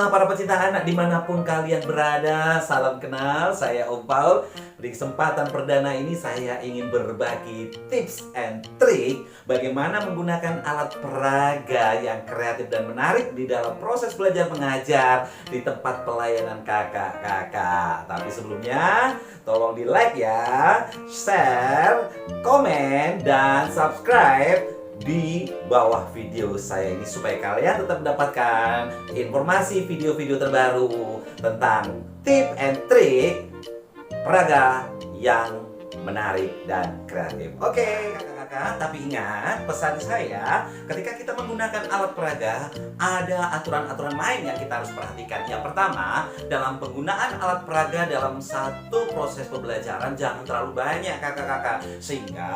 para pecinta anak dimanapun kalian berada, salam kenal, saya Om Paul. Di kesempatan perdana ini saya ingin berbagi tips and trik bagaimana menggunakan alat peraga yang kreatif dan menarik di dalam proses belajar mengajar di tempat pelayanan kakak-kakak. Tapi sebelumnya, tolong di like ya, share, komen, dan subscribe di bawah video saya ini supaya kalian tetap mendapatkan informasi video-video terbaru tentang tip and trik peraga yang menarik dan kreatif. Oke, kakak-kakak, tapi ingat pesan saya, ketika kita menggunakan alat peraga, ada aturan-aturan main yang kita harus perhatikan. Yang pertama, dalam penggunaan alat peraga dalam satu proses pembelajaran jangan terlalu banyak kakak-kakak, sehingga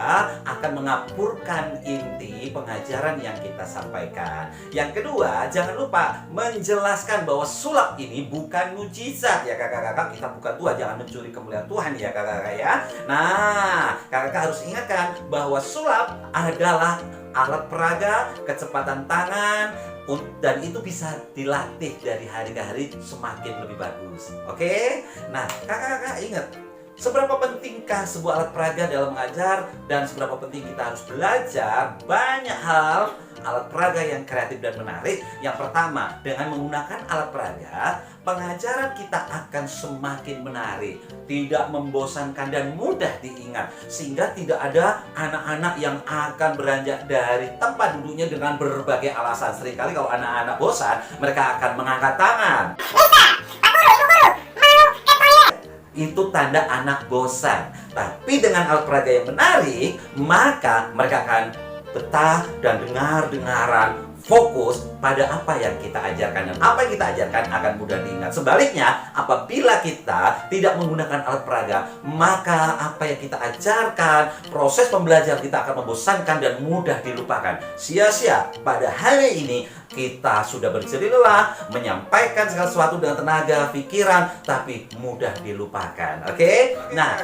akan mengapurkan inti pengajaran yang kita sampaikan. Yang kedua, jangan lupa menjelaskan bahwa sulap ini bukan mujizat ya kakak-kakak. Kita bukan Tuhan, jangan mencuri kemuliaan Tuhan ya kakak-kakak ya. Nah, kakak harus ingatkan bahwa sulap adalah alat peraga, kecepatan tangan, dan itu bisa dilatih dari hari ke hari semakin lebih bagus. Oke? Nah, kakak-kakak ingat, seberapa pentingkah sebuah alat peraga dalam mengajar dan seberapa penting kita harus belajar banyak hal alat peraga yang kreatif dan menarik. Yang pertama, dengan menggunakan alat peraga, pengajaran kita akan semakin menarik, tidak membosankan dan mudah diingat, sehingga tidak ada anak-anak yang akan beranjak dari tempat duduknya dengan berbagai alasan. Seringkali kalau anak-anak bosan, mereka akan mengangkat tangan. Itu tanda anak bosan. Tapi dengan alat peraga yang menarik, maka mereka akan betah dan dengar-dengaran, fokus pada apa yang kita ajarkan, dan apa yang kita ajarkan akan mudah diingat. Sebaliknya, apabila kita tidak menggunakan alat peraga, maka apa yang kita ajarkan, proses pembelajaran kita akan membosankan dan mudah dilupakan. Sia-sia pada hari ini kita sudah berjerih lelah menyampaikan segala sesuatu dengan tenaga, pikiran, tapi mudah dilupakan. Oke? Nah,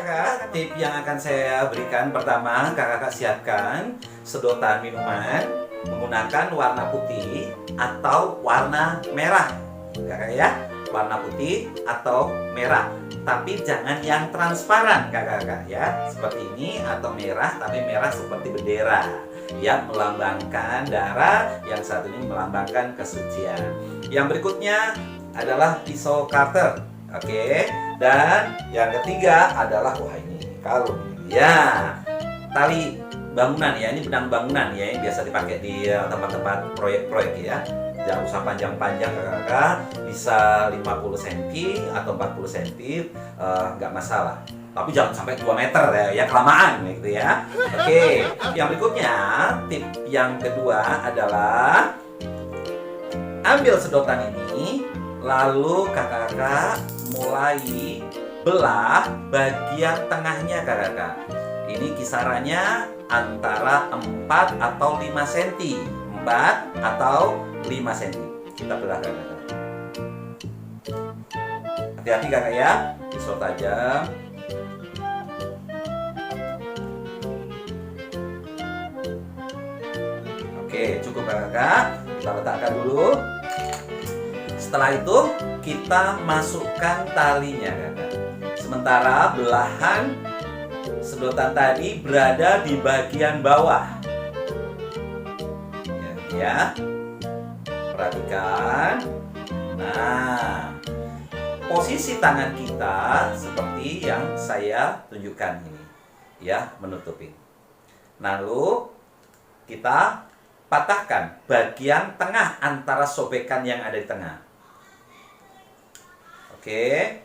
tip yang akan saya berikan pertama, kakak-kakak siapkan sedotan minuman menggunakan warna putih atau warna merah. Kakak ya, warna putih atau merah. Tapi jangan yang transparan kakak-kakak ya. Seperti ini atau merah, tapi merah seperti bendera yang melambangkan darah, yang satu ini melambangkan kesucian. Yang berikutnya adalah pisau cutter. Oke. Dan yang ketiga adalah wah ini kalung. Ya, tali bangunan ya, ini benang bangunan ya yang biasa dipakai di tempat-tempat proyek-proyek ya. Jangan usah panjang-panjang kakak-kakak, bisa 50 cm atau 40 cm, nggak masalah. Tapi jangan sampai 2 meter ya kelamaan gitu ya. Oke, yang berikutnya, tip yang kedua adalah ambil sedotan ini, lalu kakak-kakak mulai belah bagian tengahnya kakak-kakak. Ini kisarannya antara 4 atau 5 cm. 4 atau 5 cm. Kita belah kakak-kakak. Hati-hati kakak ya, pisau tajam. Oke, cukup kakak. Kita letakkan dulu. Setelah itu kita masukkan talinya kakak. Sementara belahan sedotan tadi berada di bagian bawah. Ya. Perhatikan. Nah, posisi tangan kita seperti yang saya tunjukkan ini. Ya, menutupi. Lalu kita patahkan bagian tengah antara sobekan yang ada di tengah. Oke.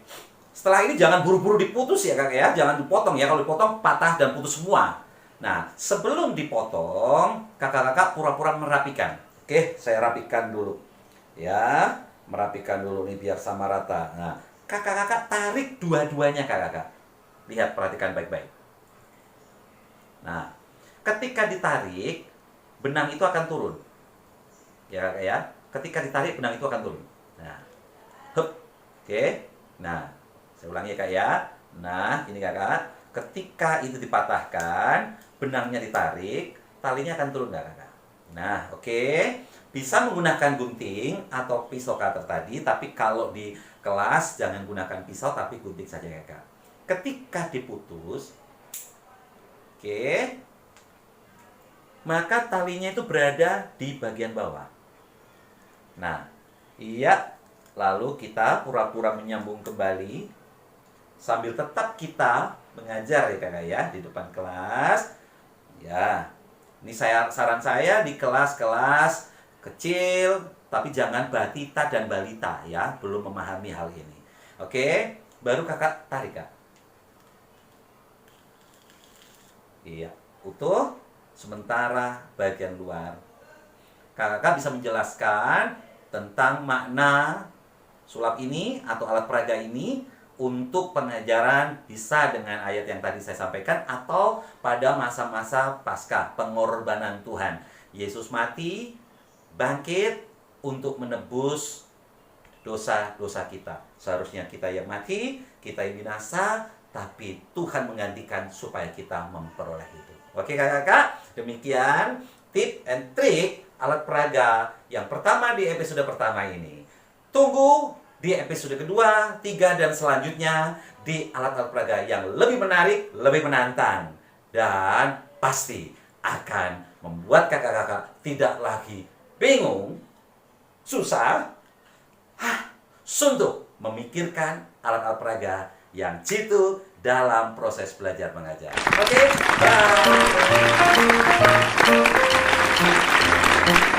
Setelah ini jangan buru-buru diputus ya kakak ya. Jangan dipotong ya. Kalau dipotong patah dan putus semua. Nah, sebelum dipotong, kakak-kakak pura-pura merapikan. Oke, saya rapikan dulu. Ya, merapikan dulu nih biar sama rata. Nah, kakak-kakak tarik dua-duanya kakak-kakak. Lihat, perhatikan baik-baik. Nah, ketika ditarik, benang itu akan turun. Ya kakak ya. Ketika ditarik, benang itu akan turun. Nah, hup. Oke. Nah, saya ulangi ya kak ya. Nah, ini kakak. Ketika itu dipatahkan, benangnya ditarik, talinya akan turun nggak kakak? Nah, oke. Bisa menggunakan gunting atau pisau cutter tadi, tapi kalau di kelas jangan gunakan pisau tapi gunting saja ya Kak. Ketika diputus, oke, maka talinya itu berada di bagian bawah. Nah, iya, lalu kita pura-pura menyambung kembali sambil tetap kita mengajar ya Kakak ya di depan kelas. Ya, ini saran saya di kelas-kelas kecil, tapi jangan batita dan balita ya, belum memahami hal ini. Oke, baru Kakak tarik Kak. Iya, utuh. Sementara bagian luar, Kakak bisa menjelaskan tentang makna sulap ini atau alat peraga ini untuk pengajaran bisa dengan ayat yang tadi saya sampaikan atau pada masa-masa Paskah, pengorbanan Tuhan. Yesus mati, bangkit untuk menebus dosa-dosa kita. Seharusnya kita yang mati, kita yang binasa, tapi Tuhan menggantikan supaya kita memperoleh itu. Oke kakak-kakak, demikian tip and trik alat peraga yang pertama di episode pertama ini. Tunggu di episode kedua, 3, dan selanjutnya di alat-alat peraga yang lebih menarik, lebih menantang, dan pasti akan membuat kakak-kakak tidak lagi bingung, susah, suntuk memikirkan alat-alat peraga yang jitu dalam proses belajar mengajar. Oke, bye.